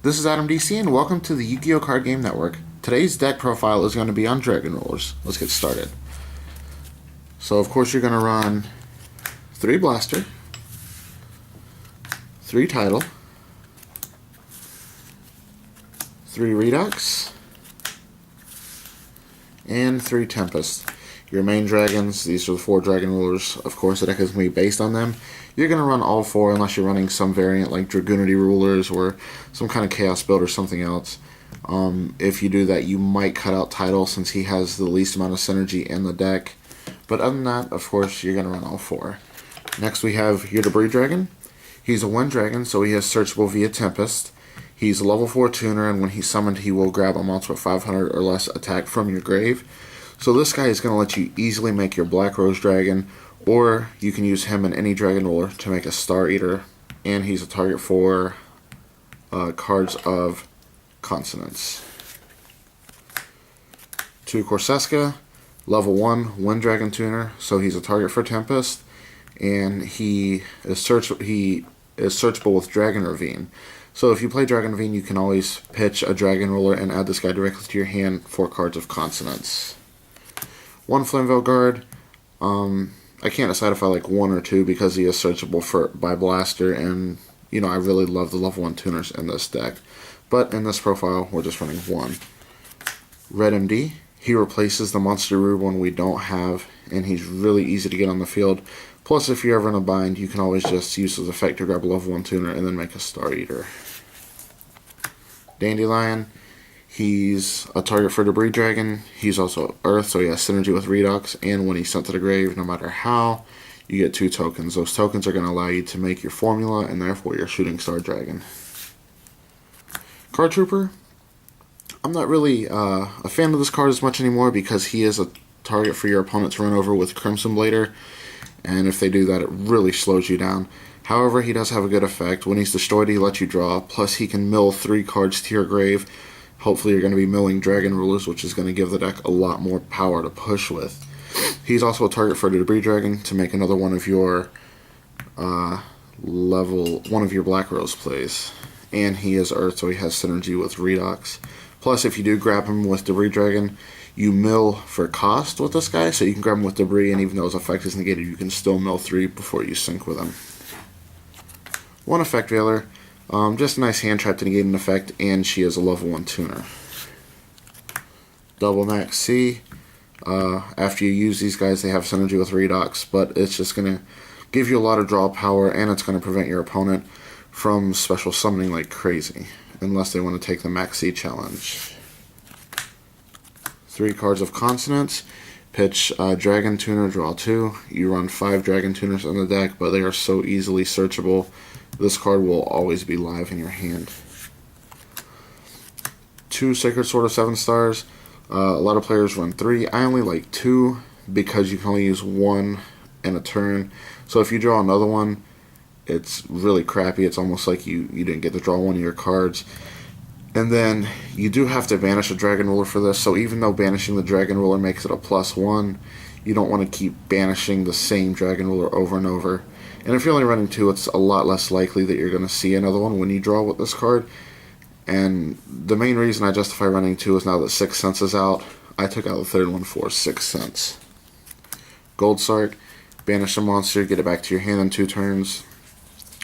This is Adam DC, and welcome to the Yu-Gi-Oh! Card Game Network. Today's deck profile is going to be on Dragon Rulers. Let's get started. So, of course, you're going to run 3 Blaster, 3 Tidal, 3 Redux, and 3 Tempest. Your main dragons, these are the 4 Dragon Rulers. Of course, the deck is going to be based on them. You're going to run all 4 unless you're running some variant like Dragoonity Rulers or some kind of Chaos build or something else. If you do that, you might cut out Tidal since he has the least amount of synergy in the deck. But other than that, of course, you're going to run all 4. Next, we have your Debris Dragon. He's a 1 dragon, so he is searchable via Tempest. He's a level 4 tuner, and when he's summoned, he will grab a monster with 500 or less attack from your grave. So this guy is going to let you easily make your Black Rose Dragon, or you can use him in any Dragon Ruler to make a Star Eater, and he's a target for cards of consonants. 2 Corseska, level 1 dragon tuner, so he's a target for Tempest, and he is searchable with Dragon Ravine. So if you play Dragon Ravine, you can always pitch a Dragon Ruler and add this guy directly to your hand for cards of consonants. 1 Flamevale Guard. I can't decide if I like 1 or 2 because he is searchable by Blaster, and I really love the level 1 tuners in this deck. But in this profile, we're just running 1. Red MD. He replaces the Monster Rube when we don't have, and he's really easy to get on the field. Plus, if you're ever in a bind, you can always just use his effect to grab a level 1 tuner and then make a Star Eater. Dandelion. He's a target for Debris Dragon. He's also Earth, so he has synergy with Redux, and when he's sent to the grave, no matter how, you get 2 tokens. Those tokens are going to allow you to make your formula, and therefore your Shooting Star Dragon. Card Trooper. I'm not really a fan of this card as much anymore because he is a target for your opponent to run over with Crimson Blader, and if they do that, it really slows you down. However, he does have a good effect. When he's destroyed, he lets you draw, plus he can mill 3 cards to your grave. Hopefully you're going to be milling Dragon Rulers, which is going to give the deck a lot more power to push with. He's also a target for the Debris Dragon to make another one of your Black Rose plays. And he is Earth, so he has synergy with Redux. Plus, if you do grab him with Debris Dragon, you mill for cost with this guy, so you can grab him with Debris, and even though his effect is negated, you can still mill 3 before you sync with him. 1 Effect Veiler. Just a nice hand trap to negate an effect, and she is a level 1 tuner. Double Max C. After you use these guys, they have synergy with Redux, but it's just going to give you a lot of draw power, and it's going to prevent your opponent from special summoning like crazy, unless they want to take the Max C challenge. 3 cards of consonants. Pitch Dragon Tuner, draw 2. You run 5 Dragon Tuners in the deck, but they are so easily searchable. This card will always be live in your hand. 2 Sacred Sword of 7 stars. A lot of players run 3. I only like 2 because you can only use 1 in a turn. So if you draw another one, it's really crappy. It's almost like you didn't get to draw one of your cards. And then you do have to banish a Dragon Ruler for this. So even though banishing the Dragon Ruler makes it a +1, you don't want to keep banishing the same Dragon Ruler over and over. And if you're only running 2, it's a lot less likely that you're going to see another one when you draw with this card. And the main reason I justify running 2 is now that 6th Sense is out. I took out the 3rd one for 6th Sense. Gold Sark. Banish a monster, get it back to your hand in 2 turns.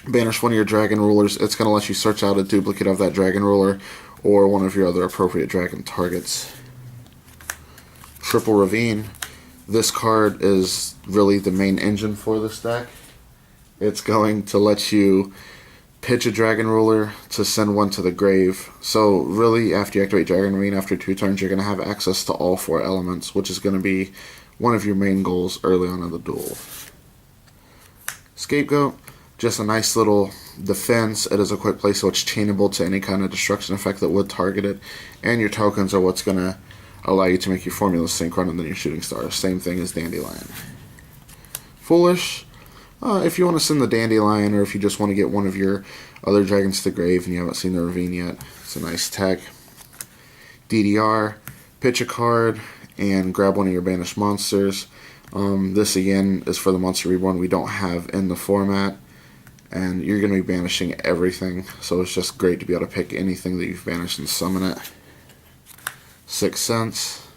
Banish one of your Dragon Rulers. It's going to let you search out a duplicate of that Dragon Ruler or one of your other appropriate dragon targets. Triple Ravine. This card is really the main engine for this deck. It's going to let you pitch a Dragon Ruler to send one to the grave. So really, after you activate Dragon Ravine after 2 turns, you're going to have access to all 4 elements, which is going to be one of your main goals early on in the duel. Scapegoat. Just a nice little defense. It is a quick play, so it's chainable to any kind of destruction effect that would target it. And your tokens are what's going to allow you to make your formula sync rather than your Shooting Star. Same thing as Dandelion. Foolish. If you want to send the Dandelion, or if you just want to get one of your other dragons to the grave and you haven't seen the Ravine yet, it's a nice tech. DDR. Pitch a card and grab one of your banished monsters. This again is for the Monster Reborn we don't have in the format. and you're going to be banishing everything, so it's just great to be able to pick anything that you've banished and summon it. Sixth Sense,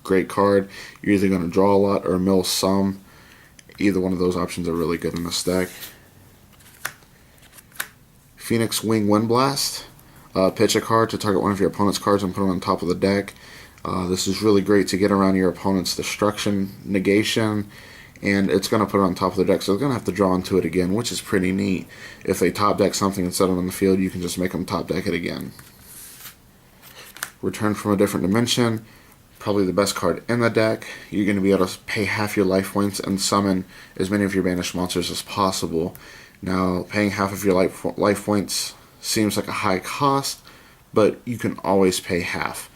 great card. You're either going to draw a lot or mill some. Either one of those options are really good in this deck. Phoenix Wing Windblast, pitch a card to target one of your opponent's cards and put them on top of the deck. This is really great to get around your opponent's destruction, negation, and it's going to put it on top of the deck, so they're going to have to draw into it again, which is pretty neat. If they top deck something and set it on the field, you can just make them top deck it again. Return from a Different Dimension, probably the best card in the deck. You're going to be able to pay half your life points and summon as many of your banished monsters as possible. Now, paying half of your life points seems like a high cost, but you can always pay half.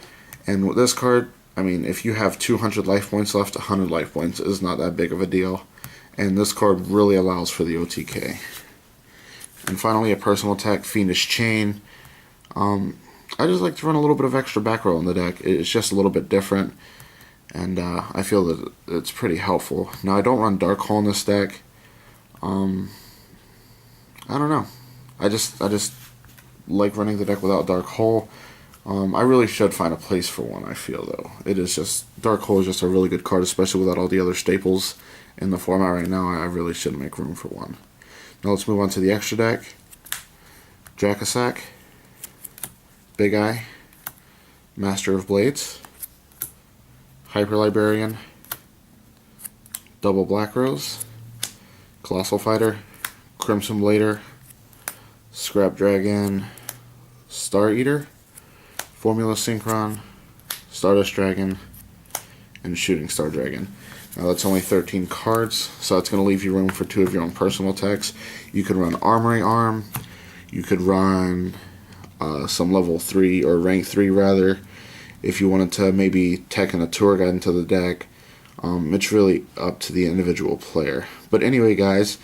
And with this card, I mean, if you have 200 life points left, 100 life points is not that big of a deal. And this card really allows for the OTK. And finally, a personal attack, Fiendish Chain. I just like to run a little bit of extra back row in the deck. It's just a little bit different, and I feel that it's pretty helpful. Now, I don't run Dark Hole in this deck. I don't know. I just like running the deck without Dark Hole. I really should find a place for one, I feel, though. It is just, Dark Hole is just a really good card, especially without all the other staples in the format right now. I really should make room for one. Now let's move on to the extra deck. Drakasak, Big Eye, Master of Blades, Hyper Librarian, Double Black Rose, Colossal Fighter, Crimson Blader, Scrap Dragon, Star Eater, Formula Synchron, Stardust Dragon, and Shooting Star Dragon. Now that's only 13 cards, so that's going to leave you room for 2 of your own personal attacks. You could run Armory Arm, you could run some level 3 or rank 3 rather, if you wanted to maybe tech in a tour guide into the deck. It's really up to the individual player. But anyway, guys,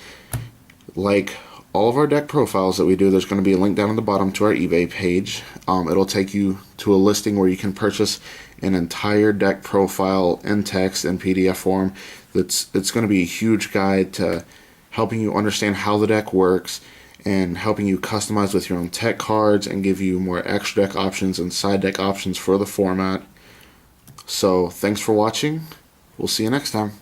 like all of our deck profiles that we do, there's going to be a link down at the bottom to our eBay page. It'll take you to a listing where you can purchase an entire deck profile in text and PDF form. It's going to be a huge guide to helping you understand how the deck works and helping you customize with your own tech cards and give you more extra deck options and side deck options for the format. So thanks for watching. We'll see you next time.